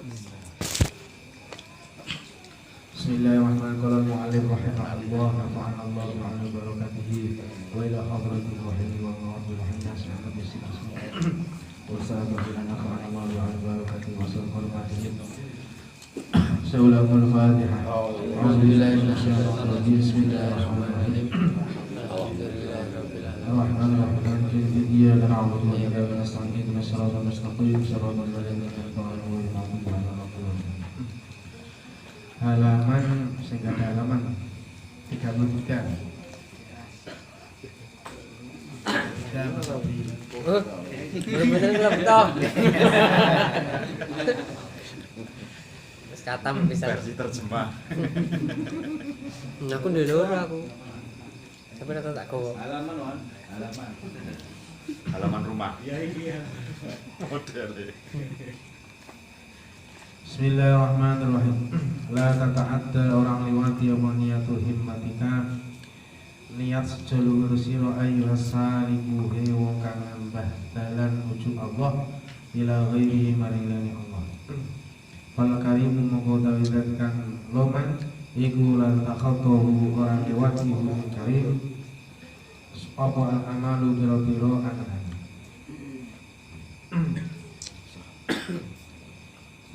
Bismillahirrahmanirrahim. Mu'allim rahimahullah nafa'ana Allah bi'almi barakatihi wa ila hadratil rahimi wa ma'abdi rahimah syahad bismillah wa sahabatina nafa'ana Allah bi'almi barakatihi wa sallam hormatihi Sa'ulamul Fatihah. A'udzubillahi minasyaitonir rajim. Bismillahirrahmanirrahim. Ar-Rahmanir-Rahim. Iyyaka na'budu wa iyyaka nasta'in. Ihdinas siratal mustaqim. Siratal ladzina an'amta 'alaihim. Halaman sehingga ada halaman 33. Bener-bener belum tahu. Katam bisa versi terjemah. Aku dulu aku. Siapa datang tak kau? Halaman rumah. Iya. Model. Bismillahirrahmanirrahim. La tata'adda orang liwati apa niyatul himmatika. Niat sejalur sira ayyuhas saliku he wong kang nambah dalan menuju Allah ila ghairihi maring liyane Allah. Fal karimu mongko tawidat kang loman iku lan takhatahu orang liwati wong karim. Apa al-amalu biro-biro akan.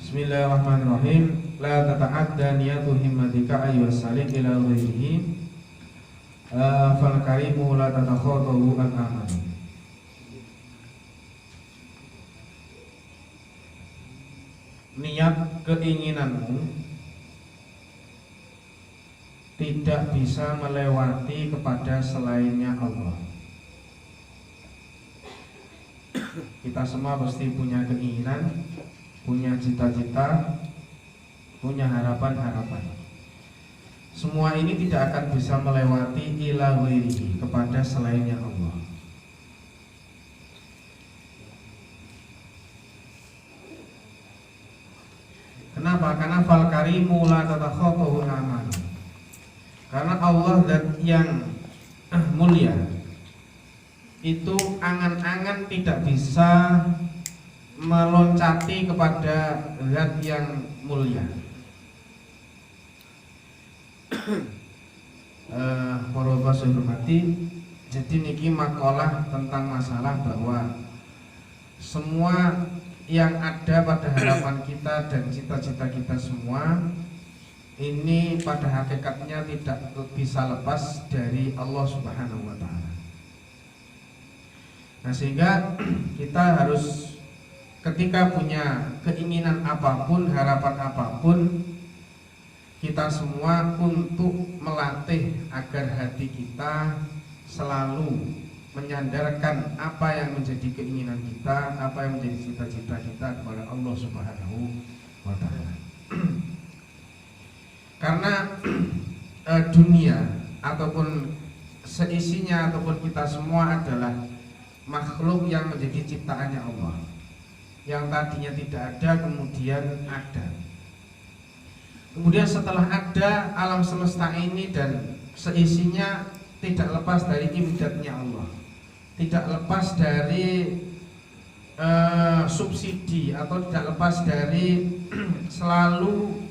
Bismillahirrahmanirrahim. La tata'adda niyatu himmatika ayyuhas salik ila ghairihi. Fal karimu la tatakhatahu al-amal. Niat keinginanmu tidak bisa melewati kepada selainnya Allah. Kita semua pasti punya keinginan, punya cita-cita, punya harapan-harapan. Semua ini tidak akan bisa melewati ila ghairihi, kepada selainnya Allah. Kenapa? Karena fal karimu la tatakhatahu amal. Karena Allah zat yang mulia itu angan-angan tidak bisa meloncati kepada zat yang mulia. Para pasien hormati, jadi niki makalah tentang masalah bahwa semua yang ada pada harapan kita dan cita-cita kita semua ini pada hakikatnya tidak bisa lepas dari Allah Subhanahu wa ta'ala. Nah, sehingga kita harus ketika punya keinginan apapun, harapan apapun, kita semua untuk melatih agar hati kita selalu menyandarkan apa yang menjadi keinginan kita, apa yang menjadi cita-cita kita kepada Allah Subhanahu wa ta'ala. Karena dunia ataupun seisinya ataupun kita semua adalah makhluk yang menjadi ciptaannya Allah, yang tadinya tidak ada kemudian ada. Kemudian setelah ada, alam semesta ini dan seisinya tidak lepas dari imdadnya Allah, tidak lepas dari subsidi atau tidak lepas dari selalu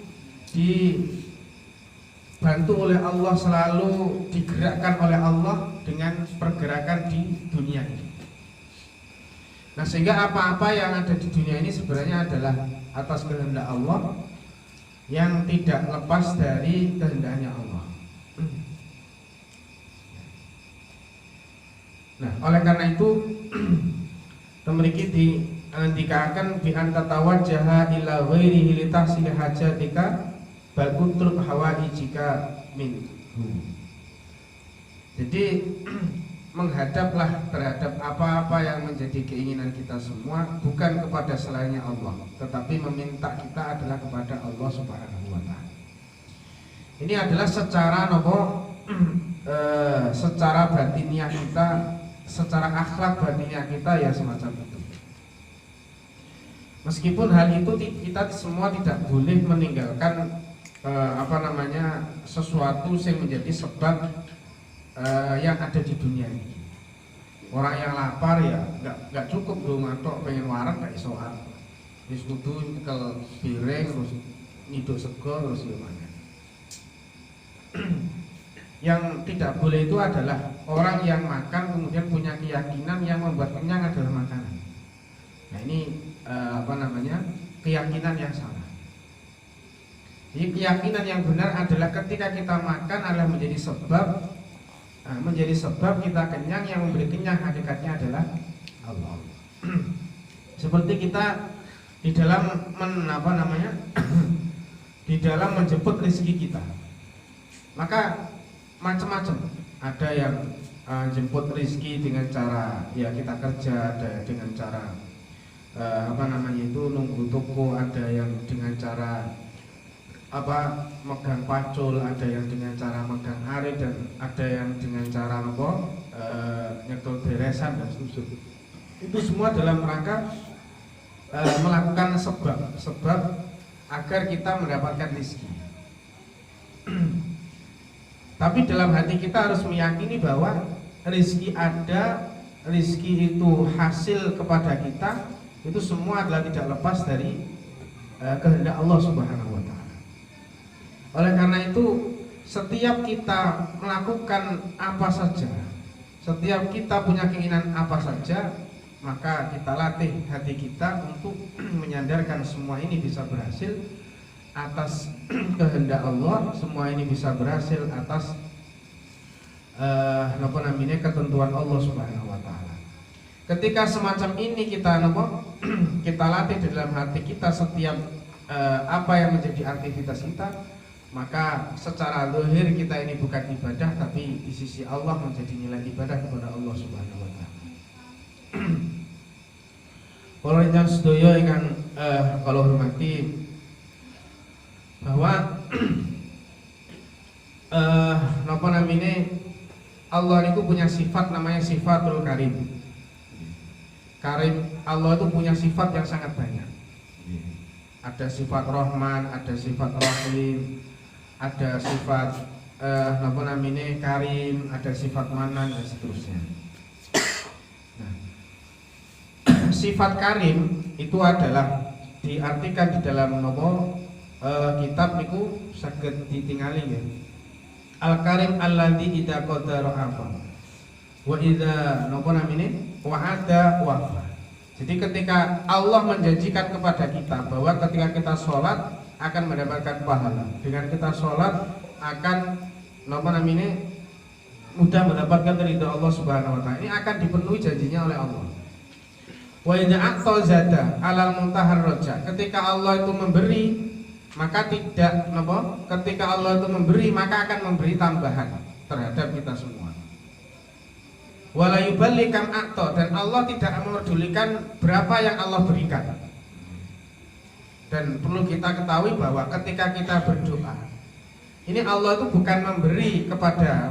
dibantu oleh Allah, selalu digerakkan oleh Allah dengan pergerakan di dunia ini. Nah, sehingga apa-apa yang ada di dunia ini sebenarnya adalah atas kehendak Allah yang tidak lepas dari kehendaknya Allah. Nah, oleh karena itu memiliki dikatakan bi anta tawajjaha ila ghairihi li tahsil hajatika bal utruk hawaijika minhu. Jadi menghadaplah terhadap apa-apa yang menjadi keinginan kita semua bukan kepada selainnya Allah, tetapi meminta kita adalah kepada Allah Subhanahu wa ta'ala. Ini adalah secara secara batiniah kita, secara akhlak batiniah kita ya semacam itu. Meskipun hal itu kita semua tidak boleh meninggalkan sesuatu yang menjadi sebab yang ada di dunia ini. Orang yang lapar ya nggak cukup dong atau pengen warak nggak iso warak. Wis kudu nyekel piring terus nyiduk sego terus gimana. Yang tidak boleh itu adalah orang yang makan kemudian punya keyakinan yang membuat kenyang adalah makanan. Nah ini keyakinan yang salah. Jadi keyakinan yang benar adalah ketika kita makan adalah menjadi sebab kita kenyang, yang memberi kenyang hakikatnya adalah Allah. Seperti kita di dalam di dalam menjemput rezeki kita. Maka macam-macam. Ada yang jemput rezeki dengan cara ya kita kerja, ada dengan cara nunggu toko, ada yang dengan cara megang pacul, ada yang dengan cara megang arit, dan ada yang dengan cara nyekel beresan dan seterusnya. Itu semua dalam rangka melakukan sebab agar kita mendapatkan rezeki. Tapi dalam hati kita harus meyakini bahwa rezeki ada, rezeki itu hasil kepada kita, itu semua adalah tidak lepas dari kehendak Allah Subhanahu wa taala. Oleh karena itu, setiap kita melakukan apa saja, setiap kita punya keinginan apa saja, maka kita latih hati kita untuk menyandarkan semua ini bisa berhasil atas kehendak Allah, semua ini bisa berhasil atas ketentuan Allah Subhanahu wa taala. Ketika semacam ini kita latih di dalam hati kita setiap apa yang menjadi aktivitas kita, maka secara zahir kita ini bukan ibadah, tapi di sisi Allah menjadi nilai ibadah kepada Allah Subhanahu wa taala. Kalau yang sedoyo ingkang kalau hormati bahwa Allah itu punya sifat namanya sifatul karim. Karim, Allah itu punya sifat yang sangat banyak. Ada sifat Rahman, ada sifat Rahim, ada sifat Karim, ada sifat Manan dan seterusnya. Nah, sifat Karim itu adalah diartikan di dalam kitab niku saged ditingali ya. Al-Karim alladzi idza qadara apa wa idza wa'ada wafa. Jadi ketika Allah menjanjikan kepada kita bahwa ketika kita sholat akan mendapatkan pahala, dengan kita sholat akan mudah mendapatkan ridha Allah Subhanahu wa taala. Ini akan dipenuhi janjinya oleh Allah. Wa idza aqta zada alal muntahar roja. Ketika Allah itu memberi, maka ketika Allah itu memberi, maka akan memberi tambahan terhadap kita semua. Wala yuballi kam aqta, dan Allah tidak memedulikan berapa yang Allah berikan. Dan perlu kita ketahui bahwa ketika kita berdoa, ini Allah itu bukan memberi kepada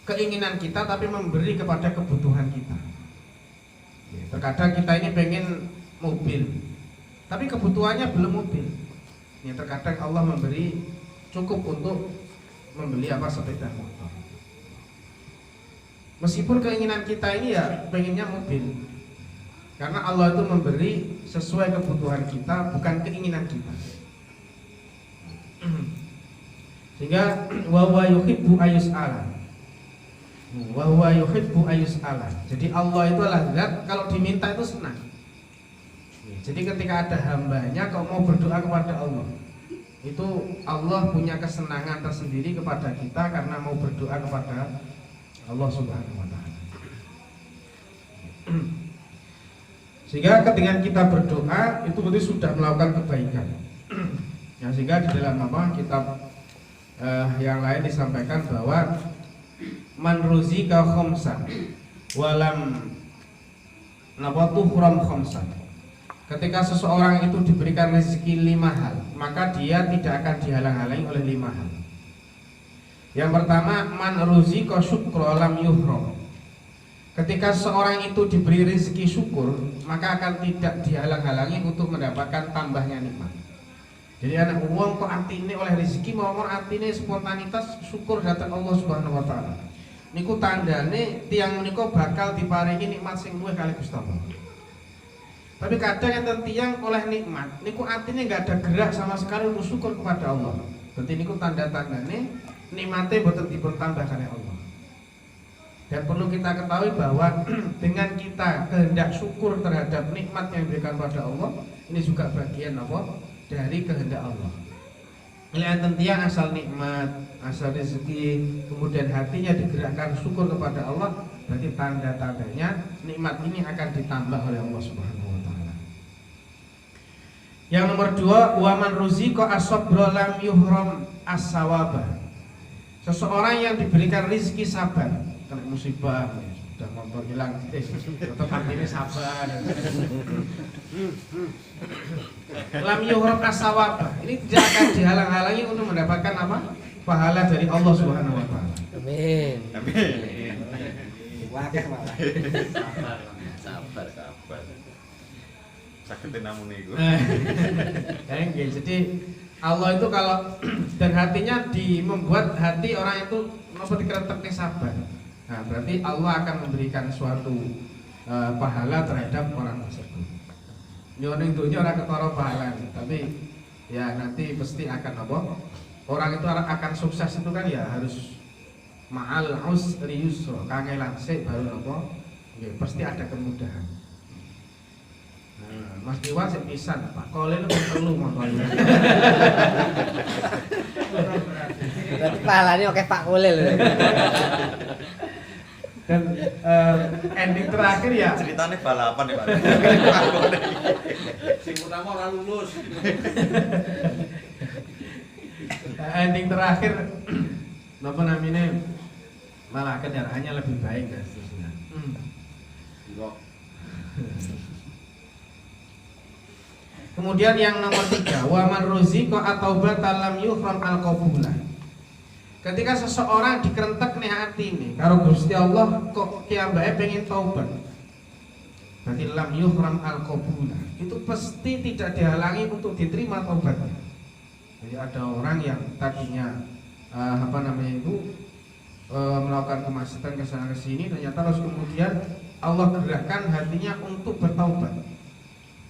keinginan kita, tapi memberi kepada kebutuhan kita. Terkadang kita ini pengen mobil, tapi kebutuhannya belum mobil. Ya, terkadang Allah memberi cukup untuk membeli sepeda motor. Meskipun keinginan kita ini ya pengennya mobil, karena Allah itu memberi sesuai kebutuhan kita, bukan keinginan kita. Sehingga wa huwa yuhibbu ayus'ala. Wa huwa yuhibbu ayus'ala. Jadi Allah itu adalah zat kalau diminta itu senang. Jadi ketika ada hambanya kalau mau berdoa kepada Allah, itu Allah punya kesenangan tersendiri kepada kita karena mau berdoa kepada Allah Subhanahu wa taala. Sehingga ketika kita berdoa itu berarti sudah melakukan kebaikan. Ya, sehingga di dalam kitab yang lain disampaikan bahwa man ruzika khamsan walam tuhram khamsan. Ketika seseorang itu diberikan rezeki 5 hal, maka dia tidak akan dihalang-halangi oleh 5 hal. Yang pertama, man ruzika syukra lam yuhram. Ketika seorang itu diberi rezeki syukur, maka akan tidak dihalang-halangi untuk mendapatkan tambahnya nikmat. Jadi anak uang kok artine oleh rezeki mau artine spontanitas syukur datang Allah Subhanahu wa taala. Niku tandane tiang menika bakal diparingi nikmat sing luwih kali Gusti Allah. Tapi kadang enten tiyang oleh nikmat niku atine nggak ada gerak sama sekali untuk syukur kepada Allah. Berarti niku tanda-tandane nikmate boten dipun tambah kalih Allah. Dan perlu kita ketahui bahwa dengan kita kehendak syukur terhadap nikmat yang diberikan pada Allah, ini juga bagian apa? Dari kehendak Allah. Enten tiyang asal nikmat, asal rezeki, kemudian hatinya digerakkan syukur kepada Allah, berarti tanda-tandanya nikmat ini akan ditambah oleh Allah Subhanahu wa taala. Yang nomor 2, waman ruziqa as-sabra lam yuhram as-sawaba. Seseorang yang diberikan rizki sabar, kena musibah, sudah motor hilang, tetap ini sabar. Lam yuhram as-sawaba. Ini tidak akan dihalang-halangi untuk mendapatkan apa? Pahala dari Allah Subhanahu wa taala. Amin. Amin. Wakeh malah. Sabar. Sakit namun niku. Jadi Allah itu kalau dan hatinya membuat hati orang itu seperti kerenteknya sabar. Nah, berarti Allah akan memberikan suatu pahala terhadap orang tersebut. Nyoning dunya ora ketara pahala, tapi ya nanti pasti akan apa? Orang itu akan sukses itu kan ya harus ma'al usri yusra, kangelan sik baru apa? Nggih, pasti ada kemudahan. Nah, Mas Dewa sik pisan, Pak Kolil perlu montone. Berarti pahalane oke Pak Kolil. Dan ending terakhir ya Ceritanya balapan ya Pak. Sing utama ora lulus. ending terakhir apa namanya malah kendaraannya lebih baik dan seterusnya. Kemudian yang nomor 3, wa man ruziqa at-taubata lam yuhram al-qabulah. Ketika seseorang dikerentek nih atine karo Gusti Allah kok kiambake pengen taubat. Berarti lam yuhram al-qabulah. Itu pasti tidak dihalangi untuk diterima taubatnya. Jadi ada orang yang tadinya melakukan kemaksiatan kesana kesini, ternyata terus kemudian Allah gerakkan hatinya untuk bertaubat.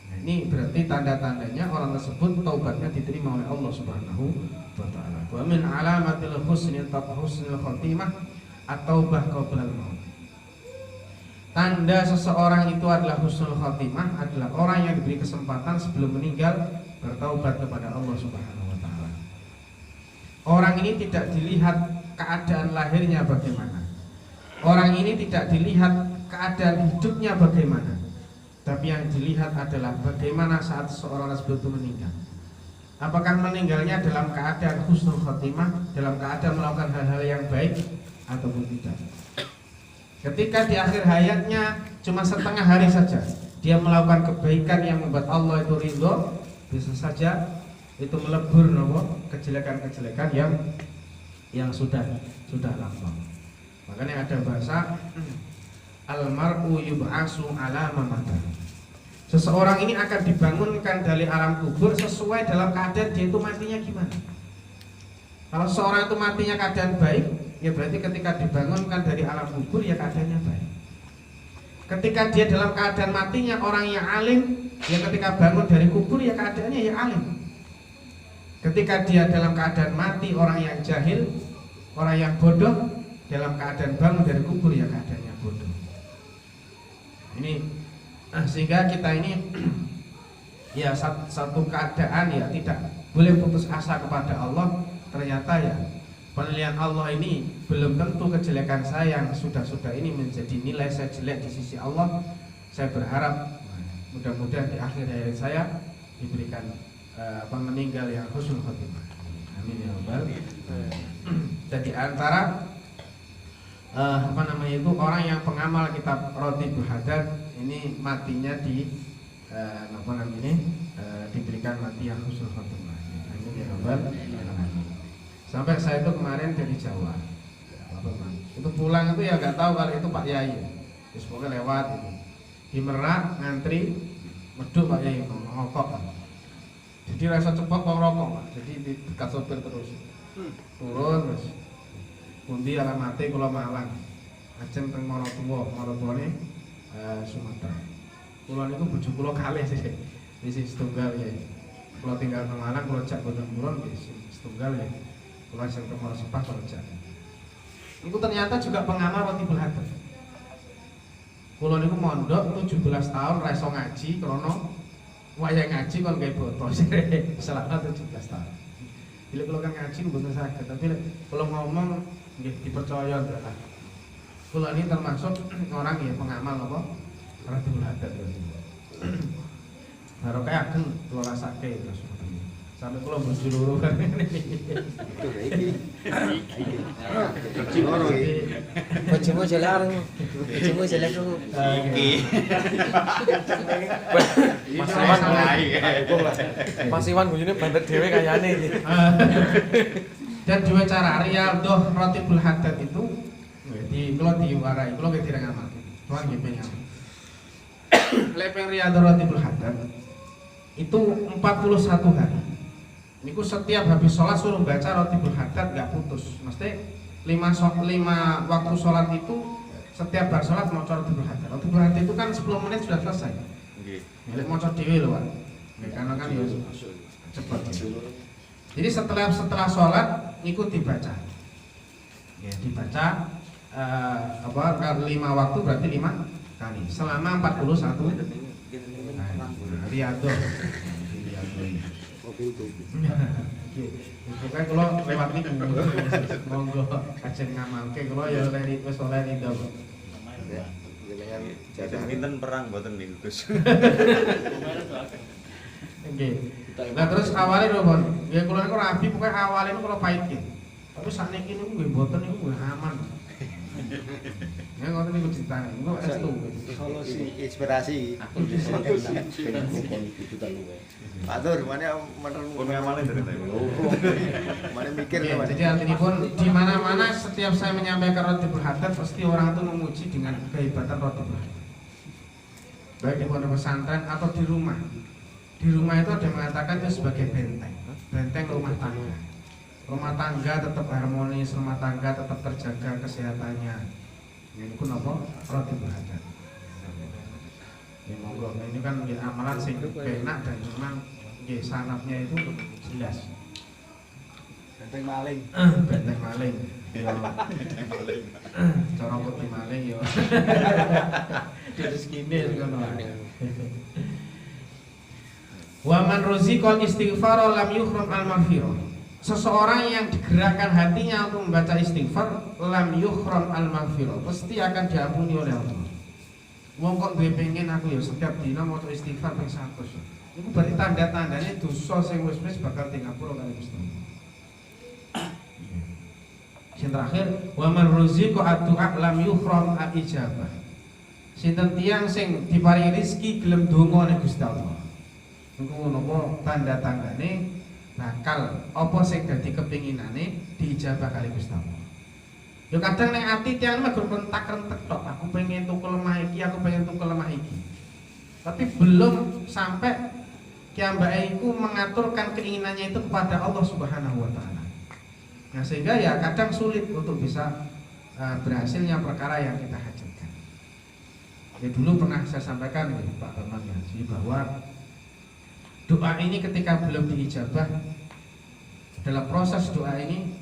Nah, ini berarti tanda-tandanya orang tersebut taubatnya diterima oleh Allah Subhanahu wa taala. Wa min alamatil husnil khatimah at-taubah qabla al-maut. Tanda seseorang itu adalah husnul khatimah adalah orang yang diberi kesempatan sebelum meninggal bertaubat kepada Allah Subhanahu wa taala. Orang ini tidak dilihat keadaan lahirnya bagaimana. Orang ini tidak dilihat keadaan hidupnya bagaimana. Tapi yang dilihat adalah bagaimana saat seorang tersebut meninggal. Apakah meninggalnya dalam keadaan husnul khatimah, dalam keadaan melakukan hal-hal yang baik ataupun tidak. Ketika di akhir hayatnya cuma setengah hari saja dia melakukan kebaikan yang membuat Allah itu ridho, bisa saja itu melebur kejelekan-kejelekan yang sudah lampau. Makanya ada bahasa almar'u yub'asu ala ma mata. Seseorang ini akan dibangunkan dari alam kubur sesuai dalam keadaan dia itu matinya gimana. Kalau seorang itu matinya keadaan baik, ya berarti ketika dibangunkan dari alam kubur ya keadaannya baik. Ketika dia dalam keadaan matinya orang yang alim, ya ketika bangun dari kubur ya keadaannya ya alim. Ketika dia dalam keadaan mati orang yang jahil, orang yang bodoh, dalam keadaan bangun dari kubur ya keadaannya bodoh. Ini sehingga kita ini ya satu keadaan ya tidak boleh putus asa kepada Allah. Ternyata ya penilaian Allah ini belum tentu kejelekan saya yang sudah ini menjadi nilai saya jelek di sisi Allah. Saya berharap mudah-mudahan di akhir hayat saya diberikan meninggal yang husnul khotimah. Amin ya rabbal. Jadi antara itu orang yang pengamal kitab Rotibul Hadad ini matinya diberikan mati yang husnul khotimah. Amin ya rabbal alamin. Sampai saya itu kemarin dari Jawa, itu pulang itu ya nggak tahu kalau itu Pak Yai, terus pokoknya lewat itu di Merak ngantri meduk Pak Yai ngokok. Jadi rasa cepat mau rokok, jadi di dekat sopir terus turun terus. Pundi alamate kula Malang. Ajeng teng Marotuwa ini Sumatera. Kula niku bojo kula kalih sih. Sisi setunggal ya. Kula tinggal nang Malang, kula jak boten kulon nggih setunggal ya. Kula sing kemar sepah kula jak. Niku ternyata juga pengamal Ratibul Hadad. Kula niku mondok 17 tahun ra iso ngaji krana wayah ngaji kon gawe boto selama 17 tahun. Bila kula kan ngaji mboten saged, tapi kula ngomong nggih dipercaya ndak. Kula ini termasuk orang ya pengamal apa? Ratibul Hadad ya. Baru kayak ageng kula rasake terus. Sampai kula berjuluru kan ini. Itu iki. Ngono iki. Bojomu jelek bojomu jelek ku. Iki. Mas Iwan guyune bantet dhewe kayane iki. Dan dua cara Riyadhah Ratibul Hadad itu di kula diwarai, kula nggih direng amal. Tuhan nggih pengen. Lepeng Riyadhah Ratibul Hadad itu 41 hari. Niku setiap habis sholat suruh baca Ratibul Hadad nggak putus. Mesti 5 waktu sholat itu setiap bar sholat mau Ratibul Hadad. Ratibul Hadad itu kan 10 menit sudah selesai. Nggih. Milik mau dhewe lho, Pak. Karena kan ya cepat. Jadi setelah sholat niku dibaca. Ya, dibaca 5 waktu berarti 5 kali selama 41 Riyadhah. Pokoknya kalau lewat ini monggo kajeng ngamalke kalau ya wis oleh ridho. Jadi pinten perang mboten niku Gus. Nggih. Nah terus awalnya lho, Bon. Nggih kula niku rabi pokoke awalnya niku kula pahit nggih. Tapi sakniki niku nggih mboten niku nggih aman. Ya ngoten niku ceritane. Niku estu. Solusi inspirasi. Matur, mana Pun ngamale dari tadi. mana mikir Oke, mana. jadi artinya pun di mana-mana setiap saya menyampaikan Ratibul Hadad pasti orang itu memuji dengan kehebatan Ratibul Hadad. Baik di pondok pesantren atau di rumah. Di rumah itu ada yang mengatakan itu sebagai benteng rumah tangga. Rumah tangga tetap harmonis, rumah tangga tetap terjaga kesehatannya. Ini pun apa? Ratibul Hadad. Ya monggo, ini kan ya, amalan sing penak dan memang ya, sanatnya itu jelas. Benteng maling. Benteng maling. Yo. Cara putih maling yo. Terus kene ngono. Wa man ruziqal istighfar lam yukhram al maghfirah. Seseorang yang digerakkan hatinya untuk membaca istighfar lam yukhram al maghfirah, pasti akan diampuni oleh Allah. Wong kok duwe pengen aku ya setiap dina maca istighfar ping 100. Iku berarti tanda-tandane dosa sing wis-wis bakal tingapura kali Gusti. Sing terakhir wa man ruziqa addu'a lam yukhram al-ijabah. Sinten tiyang sing diparingi rezeki gelem donga ning Gusti Allah. Niku napa tanda-tandane bakal apa sing dadi kepinginane diijabah kali Gusti Allah. Yo kadang ning ati tiyang mah rentak-rentek tok, aku pengen tuku lemah iki, aku pengen tuku lemah iki. Tapi belum sampai kiambake iku mengaturkan keinginannya itu kepada Allah Subhanahu wa taala. Nah, sehingga ya kadang sulit untuk bisa berhasilnya perkara yang kita hajatkan. Ya dulu pernah saya sampaikan ya, Pak Bambang Haji bahwa doa ini ketika belum diijabah, dalam proses doa ini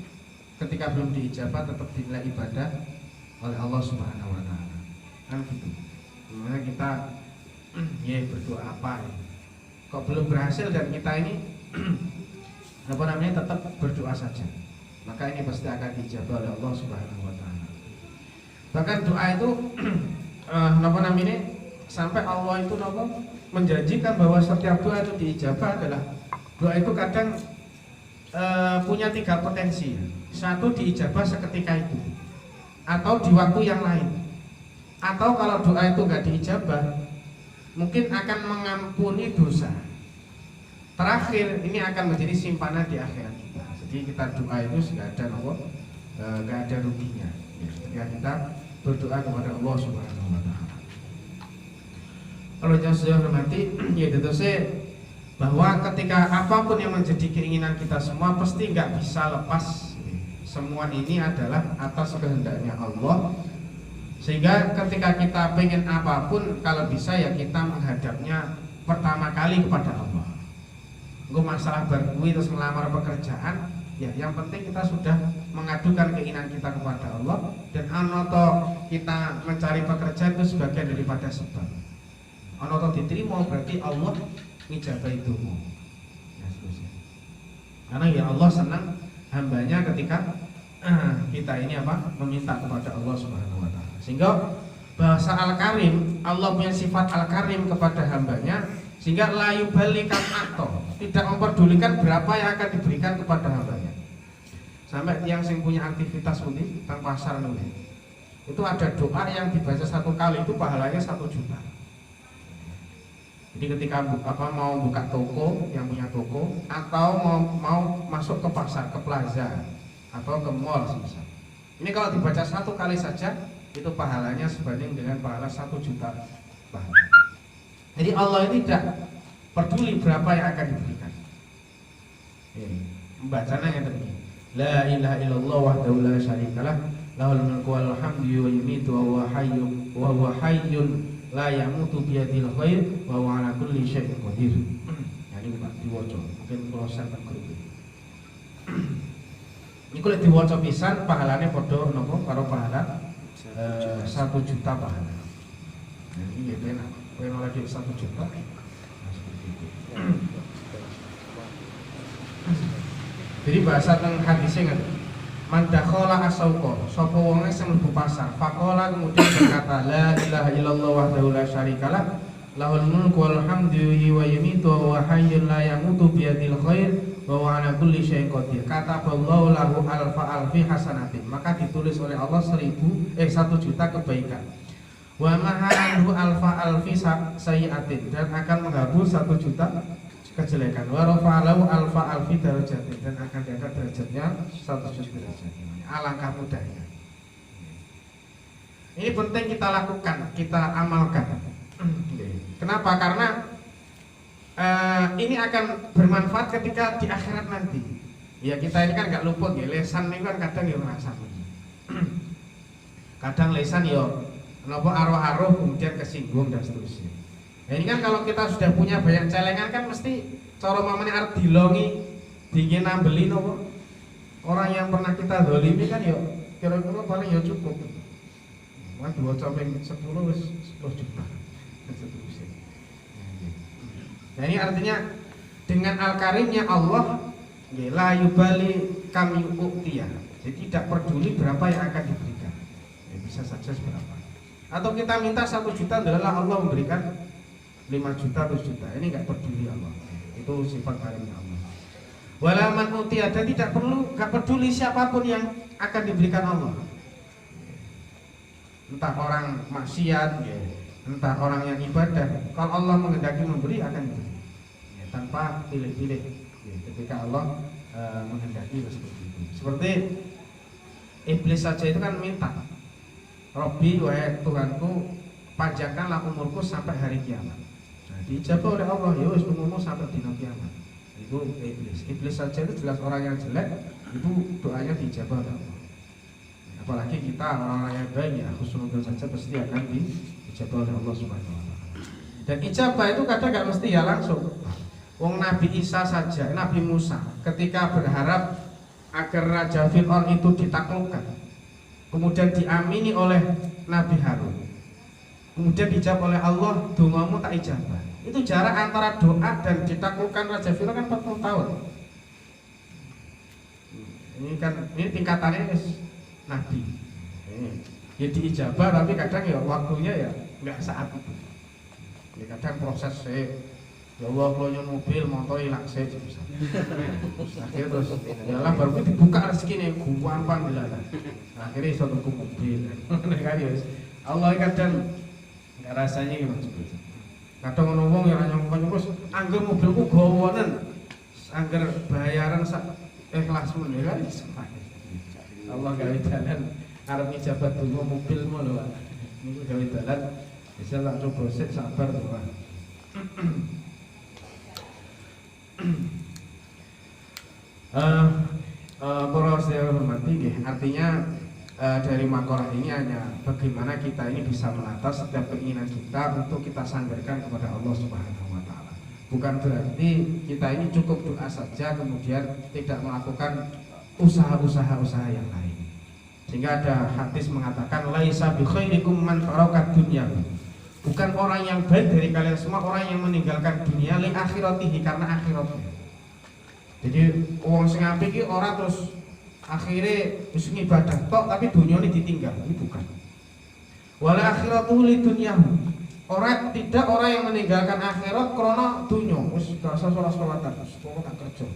ketika belum diijabah tetap dinilai ibadah oleh Allah Subhanahu wa taala. Kan gitu. Makanya kita ya berdoa apa ya? Kok belum berhasil dan kita ini apa namanya tetap berdoa saja. Maka ini pasti akan diijabah oleh Allah Subhanahu wa taala. Bahkan doa itu apa namanya? Sampai Allah itu menjanjikan bahwa setiap doa itu diijabah adalah doa itu kadang punya 3 potensi. Satu diijabah seketika itu atau di waktu yang lain, atau kalau doa itu nggak diijabah mungkin akan mengampuni dosa. Terakhir ini akan menjadi simpanan di akhirat kita. Jadi kita doa itu nggak ada ruginya ketika kita berdoa kepada Allah Subhanahu wa taala. Kalau yang sudah hormati ya tentu saya bahwa ketika apapun yang menjadi keinginan kita semua pasti nggak bisa lepas. Semua ini adalah atas kehendaknya Allah Sehingga ketika kita pengen apapun, kalau bisa ya kita menghadapnya pertama kali kepada Allah. Nggak masalah berkuwi terus ngelamar pekerjaan, ya yang penting kita sudah mengadukan keinginan kita kepada Allah, dan anoto kita mencari pekerjaan itu sebagian daripada sebab. Anoto diterima berarti Allah ngijabah itu. Ya, seterusnya. Karena ya Allah senang hambanya ketika kita ini apa? Meminta kepada Allah Subhanahu wa taala. Sehingga bahasa Al-Karim, Allah punya sifat Al-Karim kepada hambanya, sehingga la yubalikan atau tidak memperdulikan berapa yang akan diberikan kepada hambanya. Sampai tiang yang punya aktivitas unik tentang pasar nulis, itu ada doa yang dibaca 1 kali itu pahalanya 1 juta. Jadi ketika mau buka toko, yang punya toko, atau mau masuk ke pasar, ke plaza, atau ke mall semisal. Ini kalau dibaca 1 kali saja, itu pahalanya sebanding dengan pahala 1 juta pahala. Jadi Allah ini tidak peduli berapa yang akan diberikan. Membacanya yang tadi. La ilaha illallah wahdahu la syarikalah, lahul mulku wal hamdu wa yumiitu wa huwa hayyun la yamutu biyadil khair wa huwa ala kulli syai'in qadir. Jadi Pak diwaca, mungkin kalau sampeyan grup. Iku lek diwaca pisan pahalane padha napa karo pahala 1 juta pahala. Jadi ya benar. Kowe oleh 1 juta. Jadi bahasa teng hadisnya kan, man dakhala asauqa, sapa wonge sing mlebu pasar, faqala kemudian berkata la ilaha illallah wahdahu la syarikalah, lahul mulku wal hamdu wa yumiitu wa hayyun la yamutu biyadil khair wa huwa ala kulli syai'in qadir. Kata Allahu lahu alfi hasanatin, maka ditulis oleh Allah 1 juta kebaikan. Wa maha anhu alfi sayyi'atin, dan akan menghapus 1 juta kejelekan. Wa rafa'alahu alfi darajatin, dan akan diangkat derajatnya 100 derajat. Alangkah mudahnya. Ini penting kita lakukan, kita amalkan. Kenapa? Karena ini akan bermanfaat ketika di akhirat nanti. Ya kita ini kan nggak luput ya, lesan ini kan kadang ya merasa. Kadang lesan ya kenapa arwah-arwah kemudian kesinggung dan seterusnya. Nah, ini kan kalau kita sudah punya banyak celengan kan mesti cara mamane arep dilongi dingin nambeli nopo. Orang yang pernah kita zalimi kan ya kira-kira paling ya cukup. Wah, 2 sampai 10 wis 10 juta. Nah, ini artinya dengan al-karimnya Allah la yubali kami uktiya. Jadi tidak peduli berapa yang akan diberikan. Ya, bisa saja seberapa. Atau kita minta 1 juta adalah Allah memberikan 5 juta, 10 juta. Ini enggak peduli Allah. Itu sifat karimnya Allah. Walaman utiya, dan tidak perlu, enggak peduli siapapun yang akan diberikan Allah. Entah orang maksiat, entah orang yang ibadah. Kalau Allah menghendaki memberi akan diberi. Ya, tanpa pilih-pilih. Ya, ketika Allah menghendaki seperti itu. Seperti iblis saja itu kan minta, Robbi wahai Tuhanku, panjangkanlah umurku sampai hari kiamat. Nah, dijawab oleh Allah, ya wis umurmu sampai dina kiamat. Itu iblis. Iblis saja itu jelas orang yang jelek, itu doanya dijawab oleh Allah. Apalagi kita orang-orang yang baik ya, husnul saja pasti akan dijawab oleh Allah Subhanahu wa taala. Dan ijabah itu kadang enggak mesti ya langsung. Wong Nabi Isa saja, Nabi Musa ketika berharap agar Raja Fir'aun itu ditaklukkan, kemudian diamini oleh Nabi Harun, kemudian dijawab oleh Allah, dongamu tak ijabah. Itu jarak antara doa dan ditaklukkan Raja Fir'aun kan 40 tahun. Ini tingkatannya Nabi. Ya diijabah, tapi kadang ya waktunya ya nggak saat itu. Ya kadang proses ya Allah kalau nyon mobil motor hilang saya bisa. Akhirnya terus ya lah baru dibuka rezeki nih gampang dilalah. Akhirnya iso tuku mobil. Kan ya Allah kadang nggak rasanya gimana sih. Kadang ono wong ya nyongkon terus angger mobilku gawonen. Angger bayaran sak ikhlas men ya kan. Allah gawe dalan arep ngijabat donga mobilmu lho Pak. Niku gawe dalan bisa tak coba sik sabar to Pak. Para sedherek hormati nggih, artinya dari makalah ini hanya bagaimana kita ini bisa menata setiap keinginan kita untuk kita sandarkan kepada Allah Subhanahu wa taala. Bukan berarti kita ini cukup doa saja kemudian tidak melakukan usaha-usaha yang lain. Sehingga ada hadis mengatakan laisa bi khairikum man faraqad dunya. Bukan orang yang baik dari kalian semua orang yang meninggalkan dunia li akhiratihi karena akhiratnya. Jadi wong sing apik iki ora terus akhirnya wis ibadah tok tapi dunyane ditinggal, ini bukan. Wala akhiratuhu li dunyahu. Tidak orang yang meninggalkan akhirat krana dunya, wis gak usah sholat-sholatan, pokoke tak kerja.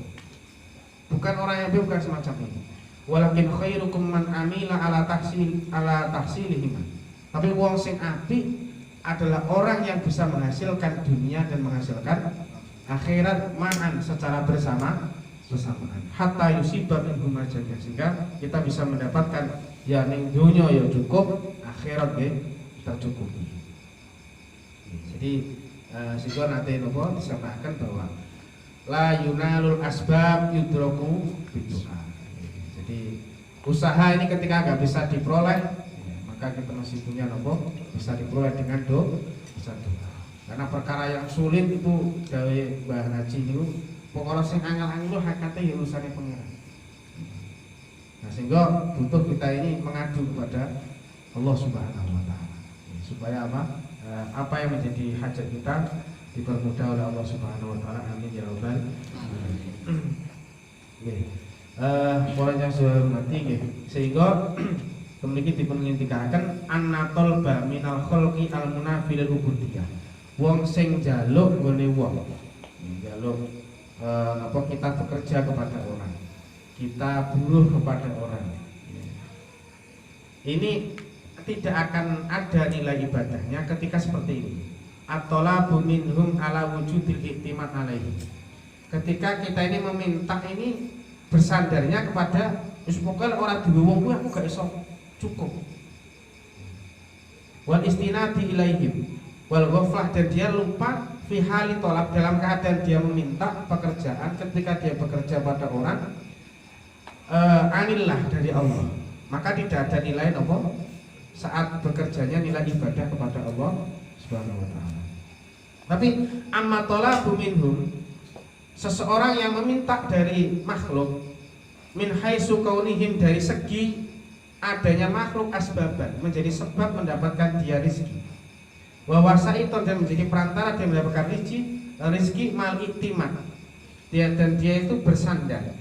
Bukan orang yang bukan semacam ini. Walakin khairukum man amila ala tahsilihim. Tapi wong sing apik adalah orang yang bisa menghasilkan dunia dan menghasilkan akhirat ma'an secara bersamaan hatta yusibah minhum majanya, sehingga kita bisa mendapatkan ya ning dunya ya cukup, akhirat ya tercukupi. Jadi sehingga nanti nopo disampaikan bahwa la yunalul asbab yudraku bidu'a. Jadi usaha ini ketika nggak bisa diperoleh, maka kita masih punya nopo bisa diperoleh dengan doa. Karena perkara yang sulit itu dari Mbah Haji itu pokoknya sing angel-angel itu hakikatnya ya urusannya pengiran. Nah sehingga butuh kita ini mengadu kepada Allah Subhanahu wa taala supaya apa yang menjadi hajat kita dipermudah oleh Allah Subhanahu wa taala. Amin ya rabbal alamin. Nggih. Para yang saya hormati nggih, sehingga memiliki dipunintikaken annatol ba minal khalqi al munafil ubudiyah. Wong sing njaluk nggone wong. Njaluk apa kita bekerja kepada orang, kita buruh kepada orang, ini tidak akan ada nilai ibadahnya ketika seperti ini. At-talabu minhum ala wujudil i'timad alaihi. Ketika kita ini meminta ini bersandarnya kepada pokoknya orang duwe wong kuwi aku gak iso cukup. Wal istinadi ilaihim wal ghaflah, dan dia lupa fi hali tolak, dalam keadaan dia meminta pekerjaan ketika dia bekerja pada orang anillah dari Allah, maka tidak ada nilai apa saat bekerjanya nilai ibadah kepada Allah Subhanahu wa taala. Tapi amma talabu minhum, seseorang yang meminta dari makhluk min haitsu kaunihim, dari segi adanya makhluk asbaban, menjadi sebab mendapatkan dia rezeki. Wa wasaiton, dan menjadi perantara dia mendapatkan rezeki mal iktimad. Dan dia itu bersandar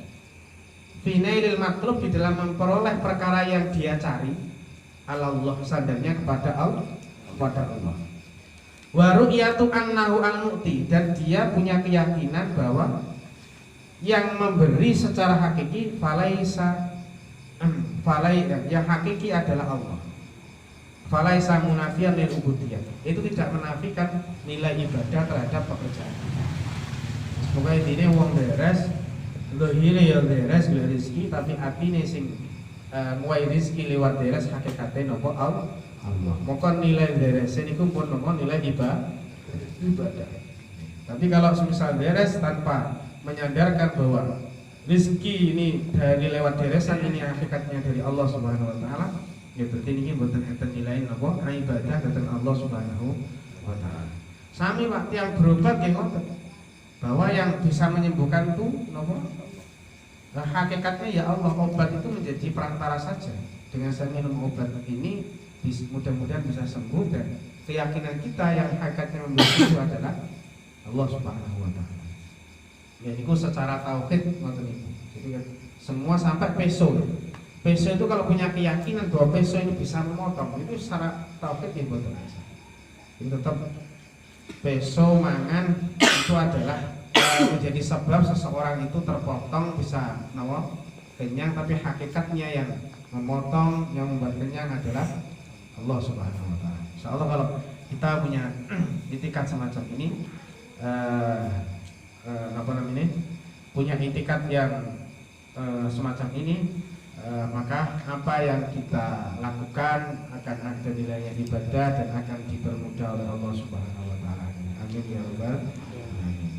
finailil matlub, di dalam memperoleh perkara yang dia cari, Allah, sandarnya kepada Allah. Wa ru'yatu annahu al-mu'ti, dan dia punya keyakinan bahwa yang memberi secara hakiki yang hakiki adalah Allah. Falaisa munafiyan lil ubudiyah, itu tidak menafikan nilai ibadah terhadap pekerjaan. Pokoknya ini wong beres, zahire ya beres golek rezeki, tapi atine sing nguwai rezeki lewat beres hakikate napa Allah. Maka nilai beres niku pun napa nilai ibadah. Tapi kalau semisal beres tanpa menyadarkan bahwa rezeki ini dari lewat beresan ini hakikatnya dari Allah Subhanahu wa taala, ya berarti ini mboten enten nilai napa ibadah dhateng Allah Subhanahu wa taala. Sami waktu yang berobat nggih ngoten, bahwa yang bisa menyembuhkan itu napa hakikatnya ya Allah. Obat itu menjadi perantara saja. Dengan saya minum obat ini mudah-mudahan bisa sembuh, dan keyakinan kita yang hakikatnya memberi itu adalah Allah Subhanahu wa taala. Ya itu secara tauhid ngoten niku. Jadi semua sampai peso itu kalau punya keyakinan bahwa peso ini bisa memotong, itu secara tauhid ya mboten bisa. Itu tetap peso mangan itu adalah menjadi sebab seseorang itu terpotong bisa kenyang, tapi hakikatnya yang memotong, yang membuat kenyang adalah Allah Subhanahu wa taala. Insyaallah kalau kita punya itikat semacam ini, punya itikat yang semacam ini, maka apa yang kita lakukan akan ada nilainya ibadah dan akan dipermudah oleh Allah Subhanahu wa taala. Amin ya rabbal alamin.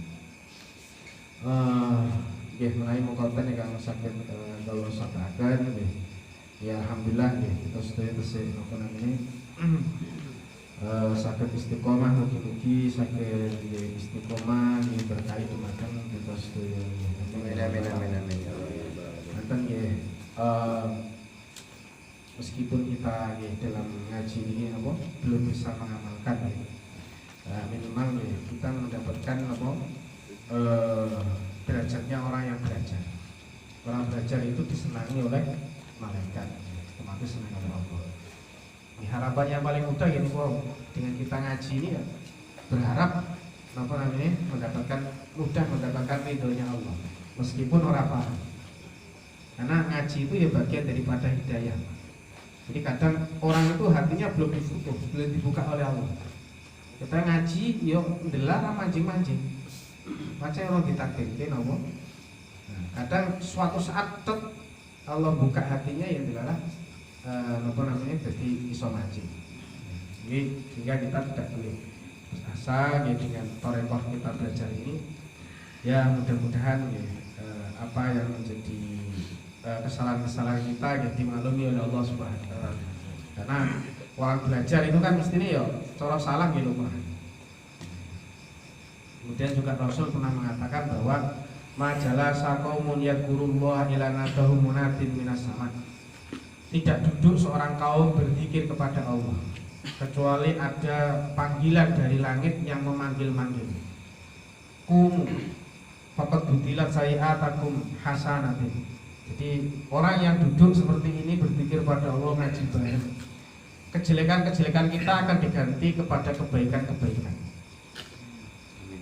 Nggih menawi mongkon ingkang saged kula sampaikan nggih. Ya alhamdulillah ya, kita sedaya tesih napa namine saged istiqomah, mugi-mugi saged istiqomah ing berkahi dumateng kita sedaya. Amin. Nanten nggih meskipun kita nggih dalam ngaji ini apa belum bisa mengamalkan ya. Minimal ya, kita mendapatkan apa derajatnya orang yang belajar. Orang belajar itu disenangi oleh malaikat, otomatis senang oleh Allah. Harapan yang paling mudah gini kok, dengan kita ngaji ini ya berharap apa namanya mudah mendapatkan ridhonya Allah meskipun orang paham. Karena ngaji itu ya bagian daripada hidayah. Jadi kadang orang itu hatinya belum dibuka oleh Allah. Kita ngaji yo ndelar mancing-mancing. Macam orang ditakdirkan apa? Nah, kadang suatu saat Allah buka hatinya yang dilarang apa namanya jadi iso mancing. Jadi sehingga kita tidak boleh putus asa ya, dengan torekoh kita belajar ini ya mudah-mudahan ya, apa yang menjadi kesalahan-kesalahan kita ya dimaklumi oleh Allah Subhanahu wa taala. Karena orang belajar itu kan mestinya ya cara salah gitu Pak. Kemudian juga Rasul pernah mengatakan bahwa majalasa qaumun yadhkurullah ila nadahum munatin minas sama. Tidak duduk seorang kaum berzikir kepada Allah kecuali ada panggilan dari langit yang memanggil-manggil. Kum faqad budilat sayi'atakum hasanatin. Jadi orang yang duduk seperti ini berzikir pada Allah ngaji bareng, kejelekan-kejelekan kita akan diganti kepada kebaikan-kebaikan.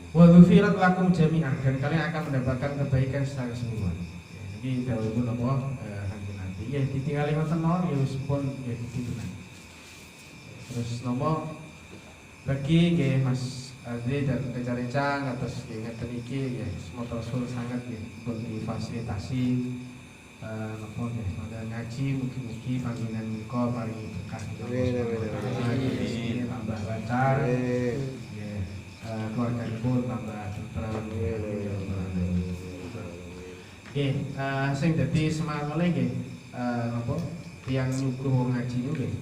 Wa dzufirat lakum jami'an, dan kalian akan mendapatkan kebaikan secara keseluruhan. Jadi dawuhipun Allah nanti ya ditinggali ngoten mawon ya wis pun ya gitu. Terus nomor bagi nggih Mas Adri dan Reca-Reca atas ngeten iki ya semoga Rasul sangat ya pun difasilitasi napa nggih ngaji mugi-mugi panggenan menika paringi berkah. Amin. Tambah lancar. Nggih. Keluarganipun tambah tentrem. Nggih, sing dadi semangat oleh nggih napa tiyang nyuguh ngaji niku nggih.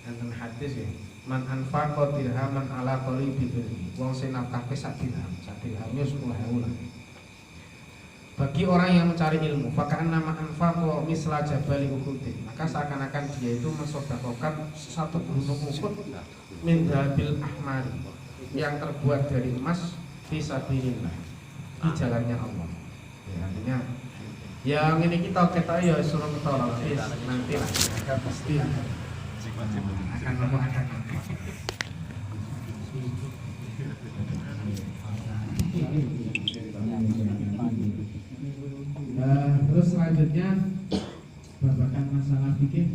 Enten hadis nggih. Man anfaqa dirhaman ala qalibi birri. Wong sing nafkahke sak dirham yo 10.000 lah. Bagi orang yang mencari ilmu, faka'an nama anfaqo misla jabali Uhud, maka seakan-akan dia itu mensedekahkan satu gunung Uhud min dhabil ahmar yang terbuat dari emas fisabilillah di jalannya Allah. Ya, artinya yang ini kita ya suruh ketolong nanti lah akan pasti akan terus selanjutnya babakan masalah fikih